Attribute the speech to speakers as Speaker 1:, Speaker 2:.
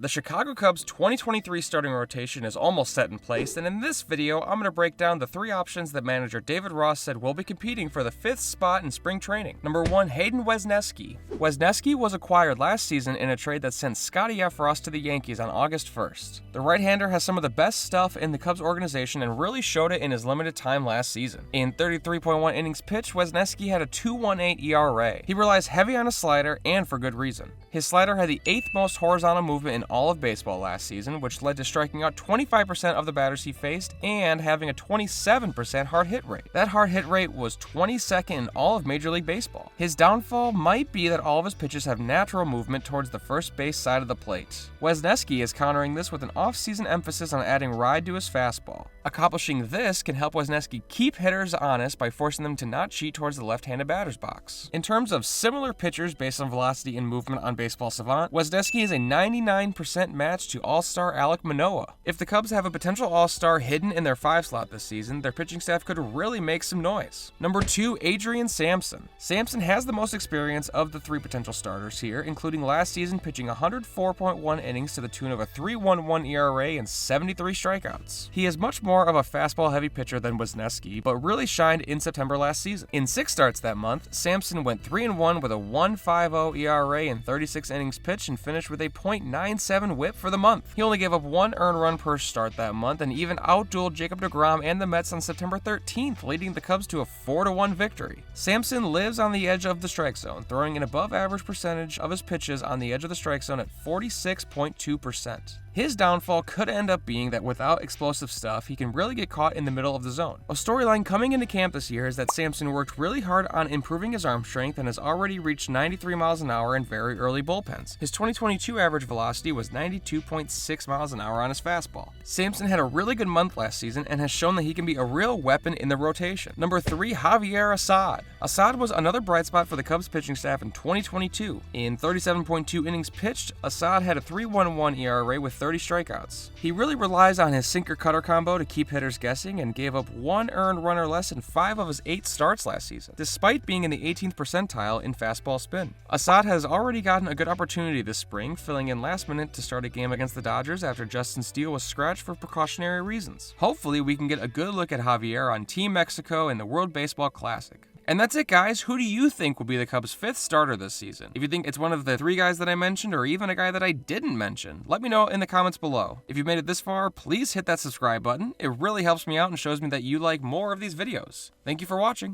Speaker 1: The Chicago Cubs' 2023 starting rotation is almost set in place, and in this video, I'm going to break down the three options that manager David Ross said will be competing for the 5th spot in spring training. Number 1, Hayden Wesneski. Wesneski was acquired last season in a trade that sent Scotty F. Ross to the Yankees on August 1st. The right-hander has some of the best stuff in the Cubs organization and really showed it in his limited time last season. In 33.1 innings pitched, Wesneski had a 2.18 ERA. He relies heavy on a slider, and for good reason. His slider had the 8th most horizontal movement in all of baseball last season, which led to striking out 25% of the batters he faced and having a 27% hard hit rate. That hard hit rate was 22nd in all of Major League Baseball. His downfall might be that all of his pitches have natural movement towards the first base side of the plate. Wesneski is countering this with an off-season emphasis on adding ride to his fastball. Accomplishing this can help Wesneski keep hitters honest by forcing them to not cheat towards the left-handed batter's box. In terms of similar pitchers based on velocity and movement on Baseball Savant, Wesneski is a 99% match to All-Star Alek Manoah. If the Cubs have a potential All-Star hidden in their 5 slot this season, their pitching staff could really make some noise. Number 2, Adrian Sampson. Sampson has the most experience of the 3 potential starters here, including last season pitching 104.1 innings to the tune of a 3.11 ERA and 73 strikeouts. He is much more of a fastball-heavy pitcher than Wesneski, but really shined in September last season. In 6 starts that month, Sampson went 3-1 with a 1.50 ERA and 36 innings pitched and finished with a .97 whip for the month. He only gave up 1 earned run per start that month and even outdueled Jacob deGrom and the Mets on September 13th, leading the Cubs to a 4-1 victory. Sampson lives on the edge of the strike zone, throwing an above-average percentage of his pitches on the edge of the strike zone at 46.2%. His downfall could end up being that without explosive stuff, he can really get caught in the middle of the zone. A storyline coming into camp this year is that Sampson worked really hard on improving his arm strength and has already reached 93 miles an hour in very early bullpens. His 2022 average velocity was 92.6 miles an hour on his fastball. Sampson had a really good month last season and has shown that he can be a real weapon in the rotation. Number 3, Javier Assad. Assad was another bright spot for the Cubs pitching staff in 2022. In 37.2 innings pitched, Assad had a 3.11 ERA with 30 strikeouts. He really relies on his sinker-cutter combo to keep hitters guessing and gave up 1 earned run or less in 5 of his 8 starts last season, despite being in the 18th percentile in fastball spin. Assad has already gotten a good opportunity this spring, filling in last minute to start a game against the Dodgers after Justin Steele was scratched for precautionary reasons. Hopefully, we can get a good look at Javier on Team Mexico in the World Baseball Classic. And that's it, guys. Who do you think will be the Cubs' 5th starter this season? If you think it's one of the 3 guys that I mentioned or even a guy that I didn't mention, let me know in the comments below. If you've made it this far, please hit that subscribe button. It really helps me out and shows me that you like more of these videos. Thank you for watching.